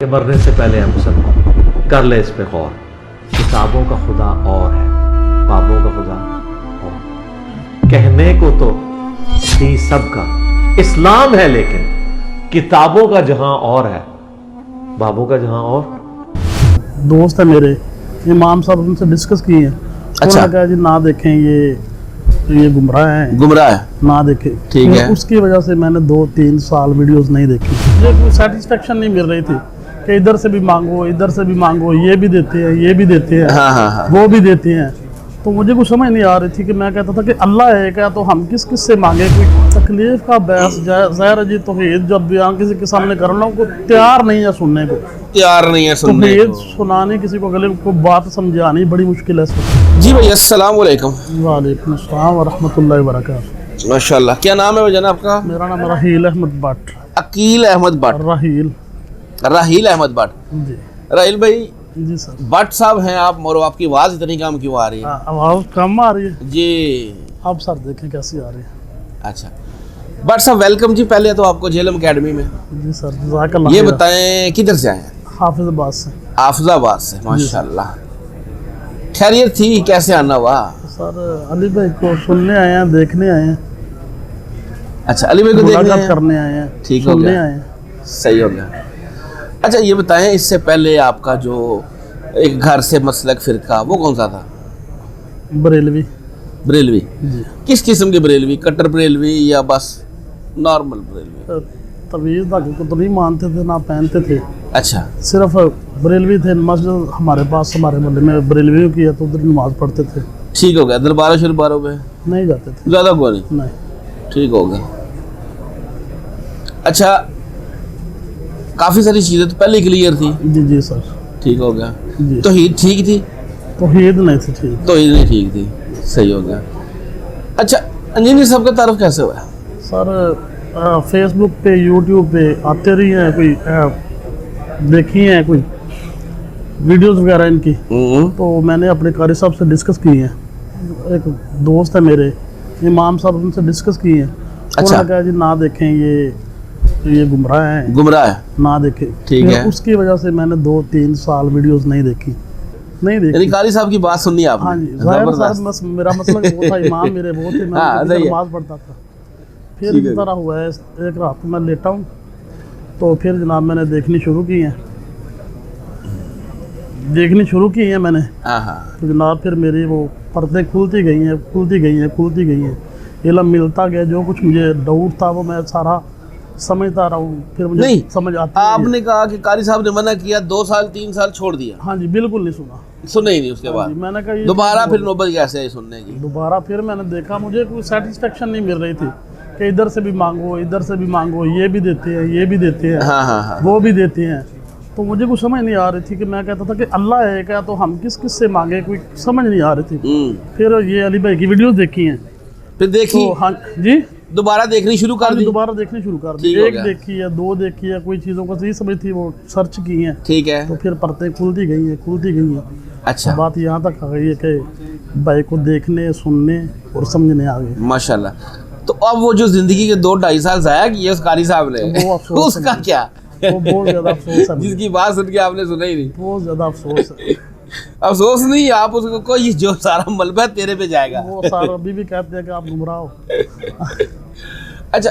کہ مرنے سے پہلے ہم سب کر لے اس پہ غور. کتابوں کا خدا اور ہے, بابوں کا خدا اور. کہنے کو تو تھی سب کا اسلام ہے, لیکن کتابوں کا جہاں اور ہے, بابوں کا جہاں اور. دوست ہے میرے امام صاحب, ان سے ڈسکس کیے ہیں. انہوں نے کہا جی نہ دیکھیں, یہ گمراہ ہیں, گمراہ ہے, نہ دیکھیں. ٹھیک ہے. اس کی وجہ سے میں نے 2-3 سال ویڈیوز نہیں دیکھی. مجھے کوئی سیٹسفیکشن نہیں مل رہی تھی کہ ادھر سے بھی مانگو, ادھر سے بھی مانگو, یہ بھی دیتے ہیں, یہ بھی دیتے ہیں, وہ بھی دیتے ہیں. تو مجھے کچھ سمجھ نہیں آ رہی تھی کہ میں کہتا تھا کہ اللہ ہے کیا, تو ہم کس کس سے مانگے. کوئی تکلیف کا بحث ظاہر جی توحید جب بیان کسی کے سامنے کرنا کو تیار نہیں ہے سننے کو, تیار نہیں ہے سننے کو. سنانی کسی کو گلے کو بات سمجھانی بڑی مشکل ہے. جی بھائی السلام علیکم. وعلیکم السلام ورحمۃ اللہ وبرکاتہ. ماشاءاللہ. کیا نام ہے جناب آپ کا؟ میرا نام راحیل احمد بٹ. عقیل احمد بٹ. راحیل احمد بٹ. جی راحیل بھائی, جی سر. بٹ صاحب ہیں آپ, اور آپ کی آواز اتنی کم کیوں آ رہی ہے؟ آواز کم آ رہی ہے جی. اب سر دیکھیں کیسی آ رہی ہے. اچھا بٹ صاحب ویلکم جی. پہلے تو آپ کو جیلم اکیڈمی میں. جی سر جزاک اللہ. یہ بتائیں کدھر سے آئے ہیں؟ حافظ آباد سے. حافظ آباد سے. ماشاءاللہ. خیریت تھی, کیسے آنا ہوا؟ سر علی بھائی کو سننے آئے ہیں, دیکھنے آئے ہیں. اچھا علی بھائی کو دیکھنے کرنے آئے ہیں, ٹھیک ہو گیا, صحیح ہو گیا. اچھا یہ بتائیں اس سے پہلے آپ کا جو ایک گھر سے مسلک فرقہ وہ کون سا تھا؟ بریلوی. بریلوی. جی. کس قسم کے بریلوی؟ کٹر بریلوی یا بس نارمل بریلوی؟ طویل دھاگے کو تو نہیں مانتے تھے, نہ پہنتے تھے. اچھا صرف بریلوی تھے. مسجد ہمارے پاس, ہمارے محلے میں بریلویوں کی ہے, تو ادھر نماز پڑھتے تھے. ٹھیک ہو گیا. درباروں شرباروں پہ نہیں جاتے تھے زیادہ کو نہیں. نہیں. ٹھیک ہو گیا. اچھا کافی ساری چیزیں تو پہلے کلیئر تھی. جی جی سر. ٹھیک ہو گیا. جی. توحید ٹھیک تھی؟ توحید نہیں تھی ٹھیک. توحید نہیں ٹھیک تھی, صحیح ہو گیا. اچھا انجینئر صاحب کا تعارف کیسے ہوا ہے؟ سر فیس بک پہ, یوٹیوب پہ آتے رہی ہیں, کوئی دیکھی ہیں کوئی ویڈیوز وغیرہ ان کی, تو میں نے اپنے قاری صاحب سے ڈسکس کی ہیں. ایک دوست ہے میرے امام صاحب, ان سے ڈسکس کی ہیں. انہوں نے کہا جی نہ دیکھیں, یہ گمراہ ہیں, گمراہ ہے, نہ دیکھیں. ٹھیک ہے. اس کی وجہ سے میں نے 2-3 سال ویڈیوز نہیں دیکھی. یعنی قاری صاحب کی بات سننی آپ نے؟ ہاں جی. ظاہر میرا مسئلہ وہ تھا, امام میرے وہ تھے, میں نماز پڑھتا تھا. پھر اس طرح ہوا ہے, ایک رات میں لیٹا ہوں تو پھر جناب میں نے دیکھنی شروع کی ہیں میں نے. تو جناب پھر میری وہ پردے کھلتی گئی ہیں. علم ملتا گیا, جو کچھ مجھے ڈاؤٹ تھا وہ میں سارا سمجھتا رہا ہوں. پھر مجھے سمجھ آتی ہے. آپ نے کہا کہ قاری صاحب نے منع کیا, 2 سال 3 سال چھوڑ دیا. ہاں جی, بالکل نہیں سنا ہی نہیں. اس کے بعد میں نے کہا دوبارہ پھر نوبت کیسے آئی سننے کی؟ دوبارہ پھر میں نے دیکھا, مجھے کوئی سیٹسفیکشن نہیں مل رہی تھی کہ ادھر سے بھی مانگو, ادھر سے بھی مانگو, یہ بھی دیتے ہیں, یہ بھی دیتے ہیں, وہ بھی دیتے ہیں. تو مجھے کچھ سمجھ نہیں آ رہی تھی کہ میں کہتا تھا کہ اللہ ہے کیا, تو ہم کس کس سے مانگے, کوئی سمجھ نہیں آ رہی تھی. پھر یہ علی بھائی کی ویڈیوز دیکھی ہیں, پھر دیکھی. ہاں جی, دوبارہ دیکھنی شروع کر دی. دوبارہ دیکھنی شروع کر دی. ایک دیکھی ہے, 2 دیکھی ہے, کوئی چیزوں کو صحیح سمجھ تھی وہ سرچ کی ہیں. ٹھیک ہے. تو پھر پرتیں کھلتی گئی ہیں. اچھا بات یہاں تک آ گئی ہے کہ بھائی کو دیکھنے, سننے اور سمجھنے آ گئے. ماشاءاللہ. تو اب وہ جو زندگی کے 2-2.5 سال ضائع کیے اس قاری صاحب نے, اس کا کیا؟ وہ بہت زیادہ افسوس ہے. جس کی بات سن کے آپ نے سنا ہی نہیں. بہت زیادہ افسوس ہے. افسوس نہیں, آپ اس کو کوئی جو سارا ملبہ تیرے پہ جائے گا. وہ سارا ابھی بھی کہتے ہیں کہ آپ گمراہ ہو. اچھا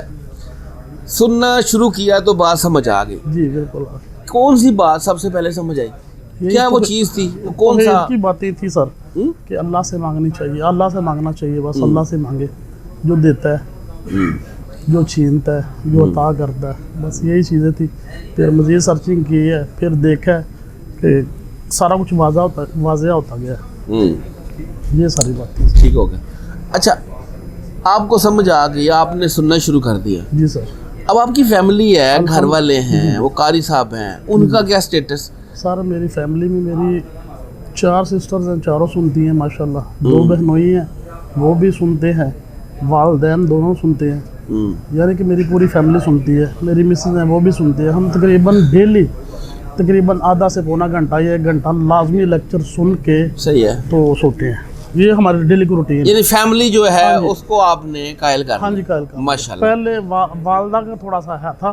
سننا شروع کیا تو بات سمجھ آ گئی. جی بالکل. کون سی بات سب سے پہلے سمجھ آئی؟ کیا وہ چیز تھی؟ کون سا کی باتیں تھی سر کہ اللہ سے مانگنی چاہیے, اللہ سے مانگنا چاہیے. بس اللہ سے مانگے, جو دیتا ہے, جو چھینتا ہے, جو عطا کرتا ہے, بس یہی چیزیں تھی. پھر مزید سرچنگ کی ہے, پھر دیکھا کہ سارا کچھ واضح ہوتا گیا. یہ ساری باتیں. ٹھیک ہو گیا. اچھا آپ کو سمجھ آ گئی, آپ نے سننا شروع کر دیا. جی سر. اب آپ کی فیملی ہے, گھر والے ہیں, وہ قاری صاحب ہیں, ان کا کیا سٹیٹس؟ سر میری فیملی میں میری 4 سسٹرز ہیں, چاروں سنتی ہیں ماشاءاللہ. 2 بہنوئی ہیں, وہ بھی سنتے ہیں. والدین دونوں سنتے ہیں. یعنی کہ میری پوری فیملی سنتی ہے. میری مسز ہیں, وہ بھی سنتے ہیں. ہم تقریباً ڈیلی آدھا سے پونا گھنٹہ یا 1 گھنٹہ لازمی لیکچر سن کے صحیح ہے تو سوتے ہیں. یہ ہماری ڈیلی کی روٹین. یعنی فیملی جو ہے اس کو آپ نے قائل کر. ہاں جی قائل کر. ماشاءاللہ. پہلے والدہ کا تھوڑا سا ہے تھا,